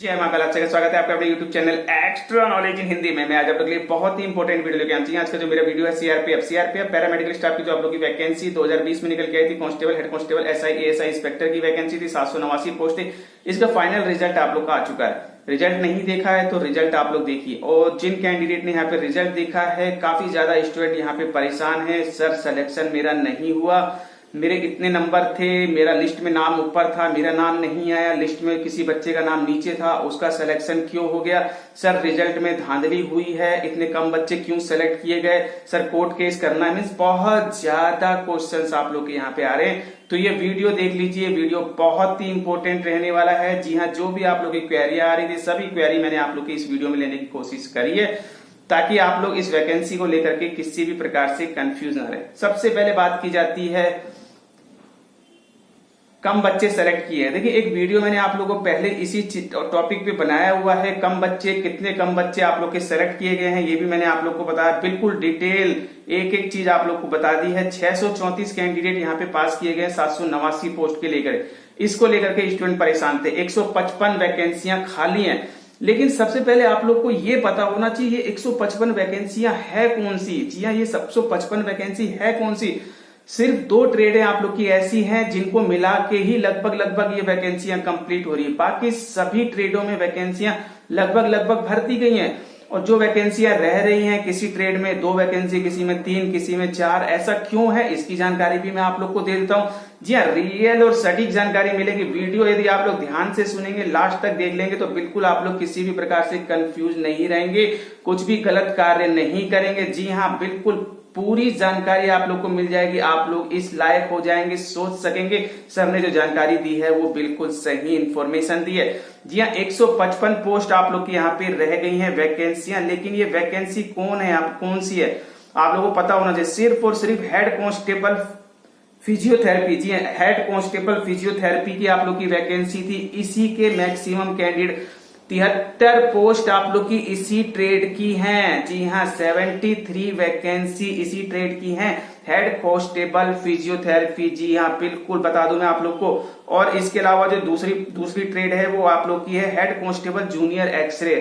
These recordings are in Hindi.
जय मां काल, आपका स्वागत है आपका अपने YouTube channel extra knowledge in Hindi में। मैं आज आप लोगों के लिए बहुत ही इंपॉर्टेंट वीडियो लेके आया। आज का जो मेरा वीडियो है सीआरपीएफ पैरामेडिकल स्टाफ की जो आप लोग की वैकेंसी 2020 में निकल के आई थी, constable, head constable, SI, ASI inspector की वैकेंसी थी, 789 पोस्ट थी। इसका फाइनल रिजल्ट आप लोग का आ चुका है। रिजल्ट नहीं देखा है तो रिजल्ट आप लोग देखिए। और जिन कैंडिडेट ने यहाँ पे रिजल्ट देखा है, काफी ज्यादा स्टूडेंट यहाँ पे परेशान है। सर सिलेक्शन मेरा नहीं हुआ, मेरे इतने नंबर थे, मेरा लिस्ट में नाम ऊपर था, मेरा नाम नहीं आया, लिस्ट में किसी बच्चे का नाम नीचे था, उसका सिलेक्शन क्यों हो गया? सर रिजल्ट में धांधली हुई है, इतने कम बच्चे क्यों सेलेक्ट किए गए? सर कोर्ट केस करना है। मीन्स बहुत ज्यादा क्वेश्चंस आप लोग के यहाँ पे आ रहे हैं, तो ये वीडियो देख लीजिए। वीडियो बहुत ही इंपॉर्टेंट रहने वाला है। जी हाँ, जो भी आप लोग की क्वेरी आ रही थी, सभी क्वेरी मैंने आप लोग की इस वीडियो में लेने की कोशिश करी है, ताकि आप लोग इस वैकेंसी को लेकर के किसी भी प्रकार से कंफ्यूज ना रहे। सबसे पहले बात की जाती है कम बच्चे सेलेक्ट किए हैं। देखिए, एक वीडियो मैंने आप लोगों को पहले इसी टॉपिक पे बनाया हुआ है। कम बच्चे, कितने कम बच्चे आप लोग के सेलेक्ट किए गए हैं, ये भी मैंने आप लोग को बताया, बिल्कुल डिटेल एक एक चीज आप लोग को बता दी है। 634 कैंडिडेट यहाँ पे पास किए गए 789 पोस्ट के लेकर। इसको लेकर के स्टूडेंट परेशान थे। 155 वैकेंसियां खाली हैं। लेकिन सबसे पहले आप लोग को ये पता होना चाहिए ये 155 वैकेंसियां है कौन सी। जी हाँ, ये 155 वैकेंसी है कौन सी? सिर्फ 2 ट्रेडें आप लोग की ऐसी हैं जिनको मिला के ही लगभग ये वैकेंसियां कंप्लीट हो रही है। बाकी सभी ट्रेडों में वैकेंसियां लगभग भरती गई हैं। और जो वैकेंसियां रह रही हैं, किसी ट्रेड में 2 वैकेंसी, किसी में 3, किसी में 4, ऐसा क्यों है, इसकी जानकारी भी मैं आप लोग को दे देता हूं। जी हाँ, रियल और सटीक जानकारी मिलेगी। वीडियो यदि आप लोग ध्यान से सुनेंगे, लास्ट तक देख लेंगे, तो बिल्कुल आप लोग किसी भी प्रकार से कंफ्यूज नहीं रहेंगे, कुछ भी गलत कार्य नहीं करेंगे। जी हाँ, बिल्कुल पूरी जानकारी आप लोग को मिल जाएगी। आप लोग इस लायक हो जाएंगे, सोच सकेंगे सर ने जो जानकारी दी है वो बिल्कुल सही इंफॉर्मेशन दी है। जी हाँ, 155 पोस्ट आप लोग की यहाँ पे रह गई हैं वैकेंसियां। लेकिन ये वैकेंसी कौन है, आप कौन सी है, आप लोगों को पता होना चाहिए। सिर्फ और सिर्फ हेड कांस्टेबल फिजियोथेरेपी। जी हाँ, हेड कांस्टेबल फिजियोथेरेपी की आप लोग की वैकेंसी थी। इसी के मैक्सिमम कैंडिडेट 73 पोस्ट आप लोग की इसी ट्रेड की हैं। जी हाँ, 73 वैकेंसी इसी ट्रेड की हैं, हेड कांस्टेबल फिजियोथेरेपी। जी हाँ, बिल्कुल बता दूं मैं आप लोग को। और इसके अलावा जो दूसरी ट्रेड है वो आप लोग की है head constable junior x-ray,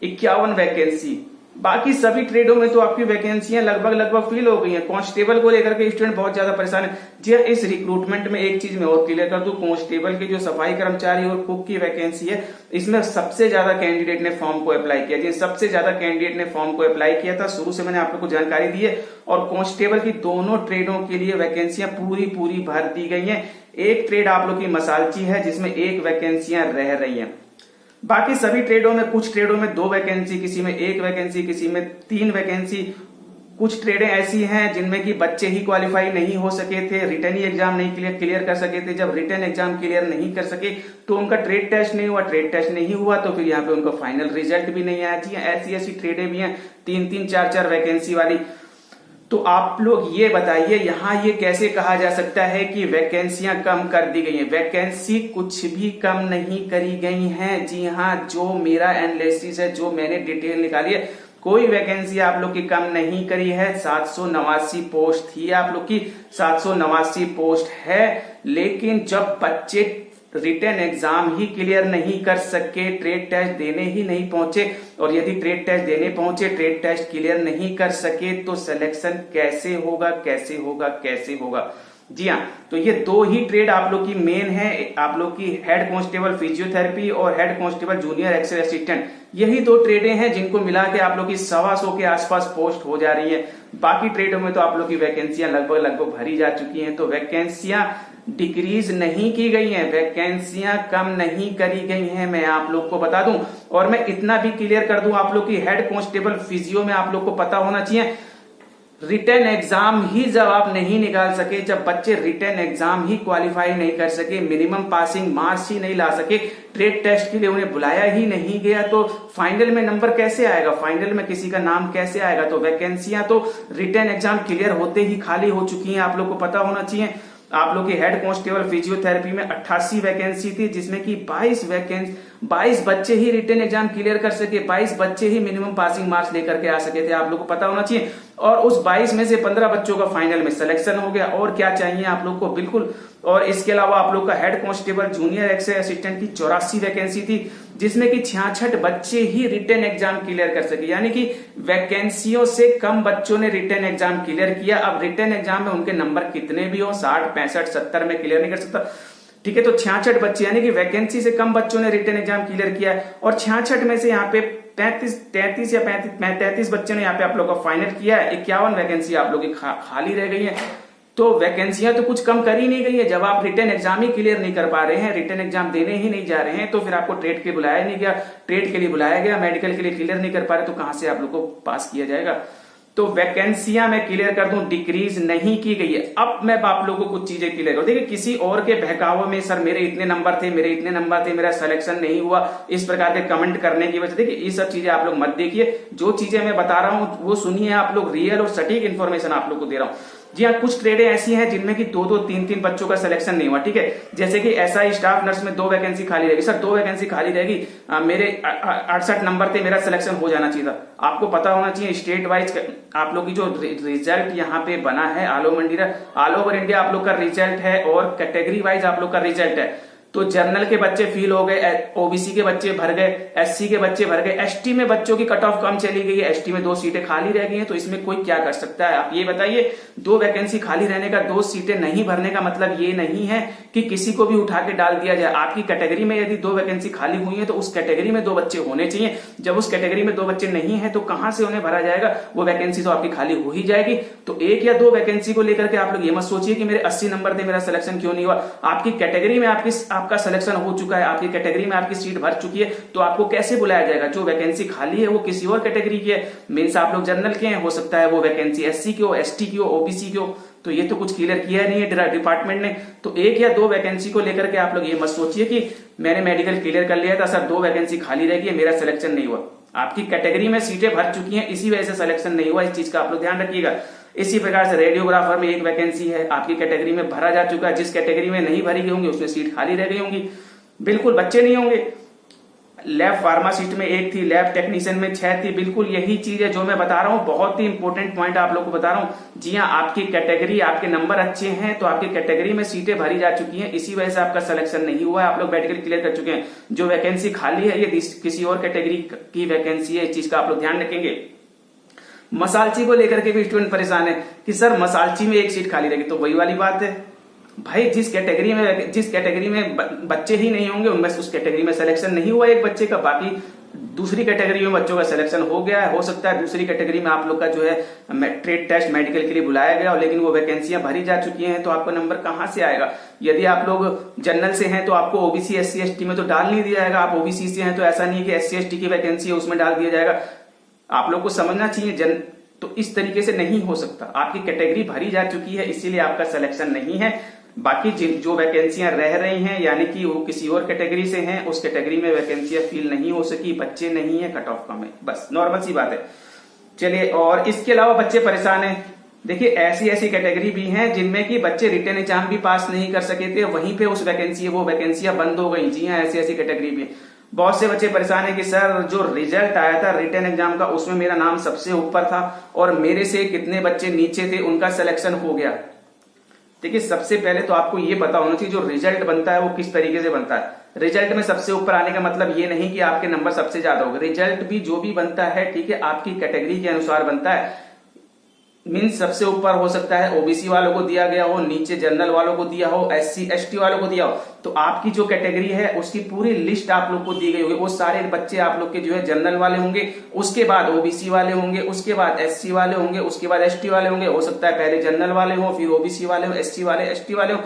51 vacancy. बाकी सभी ट्रेडों में तो आपकी वैकेंसियां लगभग फिल हो गई हैं। कांस्टेबल को लेकर के स्टूडेंट बहुत ज्यादा परेशान है। जी हाँ, इस रिक्रूटमेंट में एक चीज मैं और क्लियर कर दूं, कांस्टेबल के जो सफाई कर्मचारी और कुक की वैकेंसी है, इसमें सबसे ज्यादा कैंडिडेट ने फॉर्म को अप्लाई किया। जी, सबसे ज्यादा कैंडिडेट ने फॉर्म को अप्लाई किया था। शुरू से मैंने आप लोग को जानकारी दी है। और कांस्टेबल की दोनों ट्रेडों के लिए वैकेंसियां पूरी भर दी गई है। एक ट्रेड आप लोग की मसालची है जिसमें 1 वैकेंसियां रह रही है। बाकी सभी ट्रेडों में, कुछ ट्रेडों में 2 वैकेंसी, किसी में 1 वैकेंसी, किसी में 3 वैकेंसी। कुछ ट्रेडें ऐसी हैं जिनमें कि बच्चे ही क्वालिफाई नहीं हो सके थे, रिटर्न ही एग्जाम नहीं क्लियर कर सके थे। जब रिटर्न एग्जाम क्लियर नहीं कर सके तो उनका ट्रेड टेस्ट नहीं हुआ, ट्रेड टेस्ट नहीं हुआ तो फिर यहाँ पे उनका फाइनल रिजल्ट भी नहीं आया। जी, ऐसी ट्रेडें भी हैं 3-3, 4-4 वैकेंसी वाली। तो आप लोग ये बताइए, यहाँ ये कैसे कहा जा सकता है कि वैकेंसियां कम कर दी गई हैं? वैकेंसी कुछ भी कम नहीं करी गई हैं। जी हाँ, जो मेरा एनालिसिस है, जो मैंने डिटेल निकाली है, कोई वैकेंसी आप लोग की कम नहीं करी है। 789 पोस्ट थी आप लोग की, 789 पोस्ट है। लेकिन जब बच्चे रिटर्न एग्जाम ही क्लियर नहीं कर सके, ट्रेड टेस्ट देने ही नहीं पहुंचे, और यदि ट्रेड टेस्ट देने पहुंचे, ट्रेड टेस्ट क्लियर नहीं कर सके, तो सिलेक्शन कैसे होगा? जी हाँ, तो ये 2 ही ट्रेड आप लोग की मेन है, आप लोग की हेड कांस्टेबल फिजियोथेरेपी और head constable junior x-ray assistant. यही 2 ट्रेडें हैं जिनको मिला के आप लोग की 125 के आसपास पोस्ट हो जा रही है। बाकी ट्रेडों में तो आप लोग की वैकेंसियां लगभग भरी जा चुकी हैं। तो वैकेंसियां डिक्रीज नहीं की गई हैं, वैकेंसियां कम नहीं करी गई हैं, मैं आप लोग को बता दूं। और मैं इतना भी क्लियर कर दूं आप लोग की, हेड कांस्टेबल फिजियो में आप लोग को पता होना चाहिए, रिटर्न एग्जाम ही जब आप नहीं निकाल सके, जब बच्चे रिटर्न एग्जाम ही क्वालिफाई नहीं कर सके, मिनिमम पासिंग मार्क्स ही नहीं ला सके, ट्रेड टेस्ट के लिए उन्हें बुलाया ही नहीं गया, तो फाइनल में नंबर कैसे आएगा, फाइनल में किसी का नाम कैसे आएगा? तो वैकेंसियां तो रिटर्न एग्जाम क्लियर होते ही खाली हो चुकी हैं, आप लोग को पता होना चाहिए। आप लोग की हेड कांस्टेबल फिजियोथेरेपी में 88 वैकेंसी थी, जिसमें कि 22 बच्चे ही रिटर्न एग्जाम क्लियर कर सके, 22 बच्चे ही मिनिमम पासिंग मार्क्स लेकर के आ सके थे, आप लोग को पता होना चाहिए। और उस 22 में से 15 बच्चों का फाइनल में सिलेक्शन हो गया। और क्या चाहिए आप लोग को? बिल्कुल और इसके अलावा आप लोग का head constable junior excise assistant की 84 वैकेंसी थी, जिसमें कि 66 बच्चे ही रिटन एग्जाम क्लियर कर सके, यानी कि वैकेंसियों से कम बच्चों ने रिटन एग्जाम क्लियर किया। अब रिटन एग्जाम में उनके नंबर कितने भी हो, 60, 65, 70 में क्लियर नहीं कर सकता, ठीक है। तो 66 बच्चे यानी कि वैकेंसी से कम बच्चों ने रिटन एग्जाम क्लियर किया है, और 66 में से यहाँ पे 33 या 33 बच्चों ने यहाँ पे आप लोग का फाइनल किया है। 51 वैकेंसी आप लोग की खाली रह गई है। तो वैकेंसियां तो कुछ कम कर ही नहीं गई है। जब आप रिटन एग्जाम ही क्लियर नहीं कर पा रहे हैं, रिटन एग्जाम देने ही नहीं जा रहे हैं, तो फिर आपको ट्रेड के बुलाया नहीं गया, ट्रेड के लिए बुलाया गया, मेडिकल के लिए क्लियर नहीं कर पा रहे, तो कहां से आप लोग को पास किया जाएगा। तो वैकेंसियां मैं क्लियर कर दूं, डिक्रीज नहीं की गई है। अब मैं आप लोगों को कुछ चीजें क्लियर करूं। देखिए, किसी और के बहकावे में सर मेरे इतने नंबर थे, मेरे इतने नंबर थे, मेरा सिलेक्शन नहीं हुआ, इस प्रकार के कमेंट करने की वजह, देखिए ये सब चीजें आप लोग मत देखिए। जो चीजें मैं बता रहा हूं वो सुनिए आप लोग, रियल और सटीक इन्फॉर्मेशन आप लोग को दे रहा हूं। जी हाँ, कुछ ट्रेडें ऐसी हैं जिनमें कि 2-2, 3-3 बच्चों का सिलेक्शन नहीं हुआ, ठीक है। जैसे कि एसआई स्टाफ नर्स में 2 वैकेंसी खाली रहेगी। सर 2 वैकेंसी खाली रहेगी, मेरे 68 नंबर थे, मेरा सिलेक्शन हो जाना चाहिए था। आपको पता होना चाहिए स्टेट वाइज आप लोग की जो रिजल्ट यहाँ पे बना है, ऑल ओवर इंडिया आप लोग का रिजल्ट है, और कैटेगरी वाइज आप लोग का रिजल्ट है। तो जनरल के बच्चे फेल हो गए, ओबीसी के बच्चे भर गए, एससी के बच्चे भर गए, एसटी में बच्चों की कट ऑफ कम चली गई है, एसटी में 2 सीटें खाली रह गई हैं। तो इसमें कोई क्या कर सकता है, आप ये बताइए। 2 वैकेंसी खाली रहने का, 2 सीटें नहीं भरने का मतलब ये नहीं है कि किसी को भी उठा के डाल दिया जाए। आपकी कैटेगरी में यदि 2 वैकेंसी खाली हुई है तो उस कैटेगरी में 2 बच्चे होने चाहिए। जब उस कैटेगरी में 2 बच्चे नहीं है तो कहां से उन्हें भरा जाएगा, वो वैकेंसी तो आपकी खाली हो ही जाएगी। तो 1 या 2 वैकेंसी को लेकर के आप लोग ये मत सोचिए कि मेरे 80 नंबर थे, मेरा सिलेक्शन क्यों नहीं हुआ। आपकी कैटेगरी में आपका सिलेक्शन हो चुका है, आपकी कैटेगरी में आपकी सीट भर चुकी है, तो आपको कैसे बुलाया जाएगा। जो वैकेंसी खाली है वो किसी और कैटेगरी की है, मींस आप लोग जनरल के हैं, हो सकता है वो वैकेंसी एससी की हो, एसटी की हो, ओबीसी की हो। तो ये तो कुछ क्लियर किया नहीं है डिपार्टमेंट ने। तो 1 या 2 वैकेंसी को लेकर के आप लोग ये मत सोचिए कि मैंने मेडिकल क्लियर कर लिया था सर, 2 वैकेंसी खाली रहेगी, मेरा सिलेक्शन नहीं हुआ। आपकी कैटेगरी में सीटें भर चुकी हैं, इसी वजह से सिलेक्शन नहीं हुआ। इस चीज का आप लोग ध्यान रखिएगा। इसी प्रकार से रेडियोग्राफर में 1 वैकेंसी है, आपकी कैटेगरी में भरा जा चुका है, जिस कैटेगरी में नहीं भरी गई होंगी उसमें सीट खाली रह गई होंगी, बिल्कुल बच्चे नहीं होंगे। लैब फार्मासिस्ट में 1 थी, लैब टेक्नीशियन में 6 थी। बिल्कुल यही चीज है जो मैं बता रहा हूं, बहुत ही इंपॉर्टेंट पॉइंट आप लोग को बता रहा हूं। जी हाँ, आपकी कैटेगरी, आपके नंबर अच्छे हैं तो आपकी कैटेगरी में सीटें भरी जा चुकी हैं, इसी वजह से आपका सिलेक्शन नहीं हुआ है, आप लोग मेडिकल क्लियर कर चुके हैं। जो वैकेंसी खाली है ये किसी और कैटेगरी की वैकेंसी है, इस चीज का आप लोग ध्यान रखेंगे। मसालची को लेकर के भी स्टूडेंट परेशान है कि सर मसालची में 1 सीट खाली रहेगी। तो वही वाली बात है भाई, जिस कैटेगरी में बच्चे ही नहीं होंगे उनमें उस कैटेगरी में सिलेक्शन नहीं हुआ 1 बच्चे का, बाकी दूसरी कैटेगरी में बच्चों का सिलेक्शन हो गया है। हो सकता है दूसरी कैटेगरी में आप लोग का जो है ट्रेड टेस्ट मेडिकल के लिए बुलाया गया, लेकिन वो वैकेंसियां भरी जा चुकी हैं, तो आपका नंबर कहां से आएगा। यदि आप लोग जनरल से हैं तो आपको ओबीसी एससी एसटी में तो डाल नहीं दिया जाएगा। आप ओबीसी से हैं तो ऐसा नहीं कि एससी एसटी की वैकेंसी है उसमें डाल दिया जाएगा। आप लोग को समझना चाहिए तो इस तरीके से नहीं हो सकता। आपकी कैटेगरी भरी जा चुकी है, इसीलिए आपका सिलेक्शन नहीं है। बाकी जो वैकेंसियां रह रही हैं, यानी कि वो किसी और कैटेगरी से हैं, उस कैटेगरी में वैकेंसियां फिल नहीं हो सकी, बच्चे नहीं है, कट ऑफ कम है, बस नॉर्मल सी बात है। चलिए, और इसके अलावा बच्चे परेशान हैं। देखिए, ऐसी कैटेगरी भी हैं जिनमें कि बच्चे रिटन एग्जाम भी पास नहीं कर सके थे, वहीं पे वो वैकेंसियां बंद हो गई। जी हाँ, ऐसी कैटेगरी भी। बहुत से बच्चे परेशान है कि सर जो रिजल्ट आया था रिटन एग्जाम का उसमें मेरा नाम सबसे ऊपर था और मेरे से कितने बच्चे नीचे थे उनका सिलेक्शन हो गया। देखिए, सबसे पहले तो आपको ये पता होना चाहिए जो रिजल्ट बनता है वो किस तरीके से बनता है। रिजल्ट में सबसे ऊपर आने का मतलब ये नहीं कि आपके नंबर सबसे ज्यादा होगा। रिजल्ट भी जो भी बनता है, ठीक है, आपकी कैटेगरी के अनुसार बनता है। मीन्स सबसे ऊपर हो सकता है ओबीसी वालों को दिया गया हो, नीचे जनरल वालों को दिया हो, एससी एसटी वालों को दिया हो। तो आपकी जो कैटेगरी है उसकी पूरी लिस्ट आप लोग को दी गई होगी। वो सारे बच्चे आप लोग के जो है जनरल वाले होंगे, उसके बाद ओबीसी वाले होंगे, उसके बाद एससी वाले होंगे, उसके बाद एसटी वाले होंगे। हो सकता है पहले जनरल वाले हो, फिर ओबीसी वाले हो, एससी वाले, एसटी वाले हो।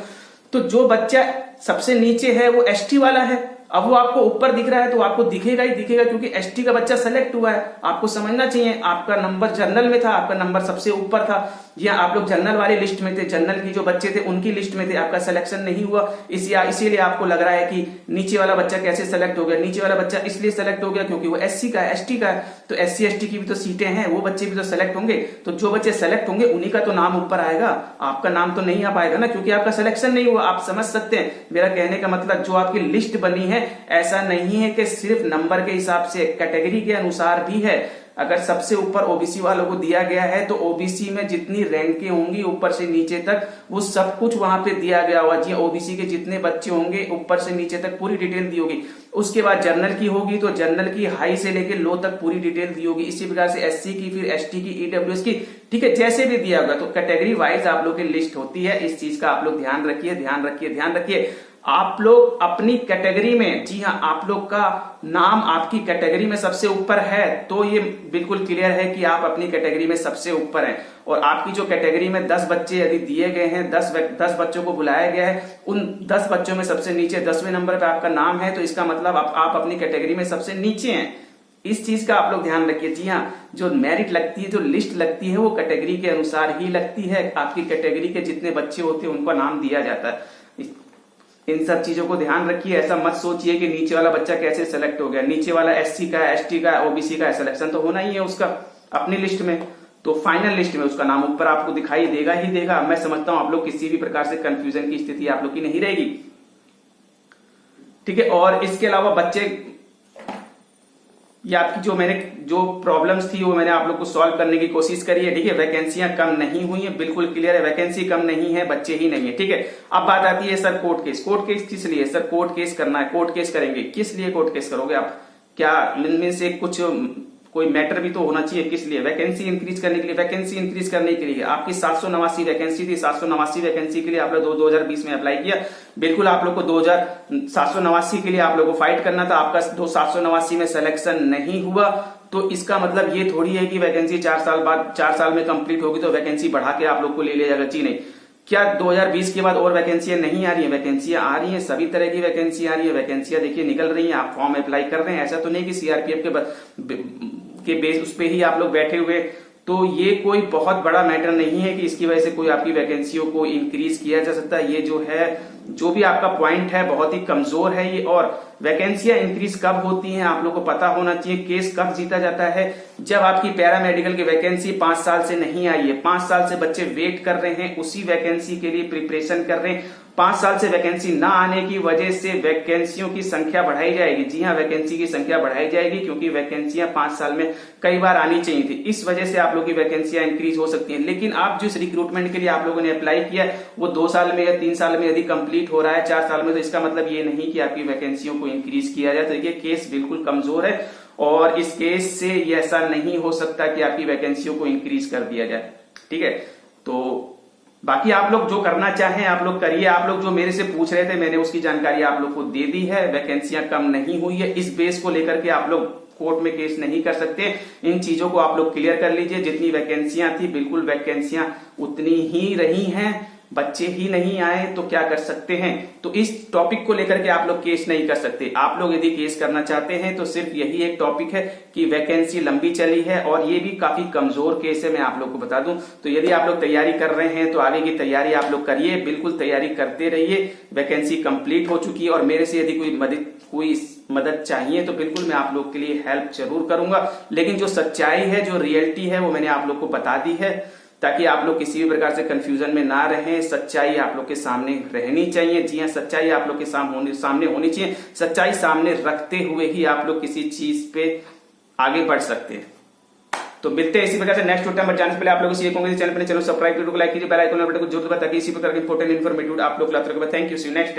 तो जो बच्चा सबसे नीचे है वो एसटी वाला है। अब वो आपको ऊपर दिख रहा है तो आपको दिखेगा ही दिखेगा, क्योंकि एसटी का बच्चा सेलेक्ट हुआ है। आपको समझना चाहिए, आपका नंबर जनरल में था, आपका नंबर सबसे ऊपर था, या आप लोग जनरल वाली लिस्ट में थे, जनरल की जो बच्चे थे उनकी लिस्ट में थे, आपका सिलेक्शन नहीं हुआ। इसीलिए आपको लग रहा है कि नीचे वाला बच्चा कैसे सेलेक्ट हो गया। नीचे वाला बच्चा इसलिए सेलेक्ट हो गया क्योंकि वो एससी का है, एसटी का है, तो एससी एसटी की भी तो सीटें हैं, वो बच्चे भी तो सेलेक्ट होंगे। तो जो बच्चे सेलेक्ट होंगे उन्हीं का तो नाम ऊपर आएगा, आपका नाम तो नहीं आ पाएगा ना, क्योंकि आपका सिलेक्शन नहीं हुआ। आप समझ सकते हैं मेरा कहने का मतलब। जो आपकी लिस्ट बनी है, ऐसा नहीं है कि सिर्फ नंबर के हिसाब से, कैटेगरी के अनुसार भी है। अगर सबसे ऊपर ओबीसी वालों को दिया गया है तो ओबीसी में जितनी रैंकें होंगी ऊपर से नीचे तक वो सब कुछ वहां पे दिया गया होगा। जी ओबीसी के जितने बच्चे होंगे ऊपर से नीचे तक पूरी डिटेल दी होगी। उसके बाद जनरल की होगी तो जनरल की हाई से लेकर लो तक पूरी डिटेल दी होगी। इसी प्रकार से एससी की, फिर एसटी की, ईडब्ल्यूएस की, ठीक है, जैसे भी दिया होगा। तो कैटेगरी वाइज आप लोग की लिस्ट होती है। इस चीज का आप लोग ध्यान रखिए, ध्यान रखिए, ध्यान रखिए। आप लोग अपनी कैटेगरी में, जी हाँ, आप लोग का नाम आपकी कैटेगरी में सबसे ऊपर है तो ये बिल्कुल क्लियर है कि आप अपनी कैटेगरी में सबसे ऊपर हैं। और आपकी जो कैटेगरी में 10 बच्चे यदि दिए गए हैं, 10 बच्चों को बुलाया गया है, उन 10 बच्चों में सबसे नीचे 10वें नंबर पे आपका नाम है, तो इसका मतलब आप अपनी कैटेगरी में सबसे नीचे हैं। इस चीज का आप लोग ध्यान रखिए। जी हाँ, जो मेरिट लगती है, जो लिस्ट लगती है, वो कैटेगरी के अनुसार ही लगती है। आपकी कैटेगरी के जितने बच्चे होते हैं उनका नाम दिया जाता है। इन सब चीजों को ध्यान रखिए। ऐसा मत सोचिए कि नीचे वाला बच्चा कैसे सेलेक्ट हो गया। नीचे वाला एससी का, एसटी का, ओबीसी का, सिलेक्शन तो होना ही है उसका अपनी लिस्ट में। तो फाइनल लिस्ट में उसका नाम ऊपर आपको दिखाई देगा ही देगा। मैं समझता हूं आप लोग किसी भी प्रकार से कंफ्यूजन की स्थिति आप लोग की नहीं रहेगी, ठीक है। और इसके अलावा बच्चे, ये आपकी जो प्रॉब्लम्स थी वो मैंने आप लोग को सॉल्व करने की कोशिश करी है, ठीक है। वैकेंसियां कम नहीं हुई है, बिल्कुल क्लियर है। वैकेंसी कम नहीं है, बच्चे ही नहीं है, ठीक है। अब बात आती है sir court case. Court case किस लिए सर कोर्ट केस करना है? कोर्ट केस करेंगे, किस लिए कोर्ट केस करोगे आप? क्या इनमें से कुछ कोई मैटर भी तो होना चाहिए। किस लिए? वैकेंसी इंक्रीज करने के लिए। वैकेंसी इंक्रीज करने के लिए आपकी 789 वैकेंसी थी। 789 वैकेंसी के लिए आप लोग 2020 में अप्लाई किया। बिल्कुल आप लोग को 789 के लिए आप लोग को फाइट करना था। आपका 789 में सिलेक्शन नहीं हुआ तो इसका मतलब ये थोड़ी है कि वैकेंसी 4 साल बाद, 4 साल में कंप्लीट होगी तो वैकेंसी बढ़ा के आप लोग को ले लिया जाएगा। जी नहीं। क्या 2020 के बाद और वैकेंसियां नहीं आ रही है? वैकेंसियां आ रही हैं, सभी तरह की वैकेंसी आ रही है। वैकेंसियां देखिए निकल रही हैं, आप फॉर्म अप्लाई कर रहे हैं। ऐसा तो नहीं कि सीआरपीएफ के बेस उस पे ही आप लोग बैठे हुए। तो ये कोई बहुत बड़ा मैटर नहीं है कि इसकी वजह से कोई आपकी वैकेंसियों को इंक्रीज किया जा सकता है। ये जो भी आपका पॉइंट है बहुत ही कमजोर है ये। और वैकेंसियां इंक्रीज कब होती हैं आप लोग को पता होना चाहिए। केस कब जीता जाता है? जब आपकी पैरामेडिकल की वैकेंसी 5 साल से नहीं आई है। 5 साल से बच्चे वेट कर रहे हैं, उसी वैकेंसी के लिए प्रिपरेशन कर रहे हैं। 5 साल से वैकेंसी ना आने की वजह से वैकेंसियों की संख्या बढ़ाई जाएगी। जी हाँ, वैकेंसी की संख्या बढ़ाई जाएगी क्योंकि वैकेंसियां 5 साल में कई बार आनी चाहिए थी। इस वजह से आप लोग की वैकेंसियां इंक्रीज हो सकती हैं। लेकिन आप जिस रिक्रूटमेंट के लिए आप लोगों ने अप्लाई किया वो 2 साल में या 3 साल में यदि कंप्लीट हो रहा है, 4 साल में, तो इसका मतलब ये नहीं कि आपकी वैकेंसियों को इंक्रीज किया जाए। तो देखिए केस बिल्कुल कमजोर है और इस केस से ऐसा नहीं हो सकता कि आपकी वैकेंसियों को इंक्रीज कर दिया जाए, ठीक है। तो बाकी आप लोग जो करना चाहें आप लोग करिए। आप लोग जो मेरे से पूछ रहे थे मैंने उसकी जानकारी आप लोग को दे दी है। वैकेंसियां कम नहीं हुई है, इस बेस को लेकर के आप लोग कोर्ट में केस नहीं कर सकते। इन चीजों को आप लोग क्लियर कर लीजिए। जितनी वैकेंसियां थी बिल्कुल वैकेंसियां उतनी ही रही हैं, बच्चे ही नहीं आए तो क्या कर सकते हैं। तो इस टॉपिक को लेकर के आप लोग केस नहीं कर सकते। आप लोग यदि केस करना चाहते हैं तो सिर्फ यही एक टॉपिक है कि वैकेंसी लंबी चली है और ये भी काफी कमजोर केस है, मैं आप लोग को बता दूं। तो यदि आप लोग तैयारी कर रहे हैं तो आगे की तैयारी आप लोग करिए, बिल्कुल तैयारी करते रहिए। वैकेंसी कंप्लीट हो चुकी है और मेरे से यदि कोई मदद चाहिए तो बिल्कुल मैं आप लोग के लिए हेल्प जरूर करूंगा। लेकिन जो सच्चाई है, जो रियलिटी है, वो मैंने आप लोग को बता दी है ताकि आप लोग किसी भी प्रकार से कंफ्यूजन में ना रहें। सच्चाई आप लोग के सामने रहनी चाहिए। जी हाँ, सच्चाई आप लोग के सामने होनी चाहिए। सच्चाई सामने रखते हुए ही आप लोग किसी चीज पे आगे बढ़ सकते हैं। तो मिलते हैं इसी प्रकार से नेक्स्ट वीडियो में। जाने से पहले आप लोगों से ये कहूंगा चैनल पर चैनल सब्सक्राइब वीडियो को लाइक कीजिए, बेल आइकन पर जरूर दबाइए ताकि इसी प्रकार की इंपोर्टेंट इन्फॉर्मेटिव आप लोग लाते रहें। Thank you, see you next.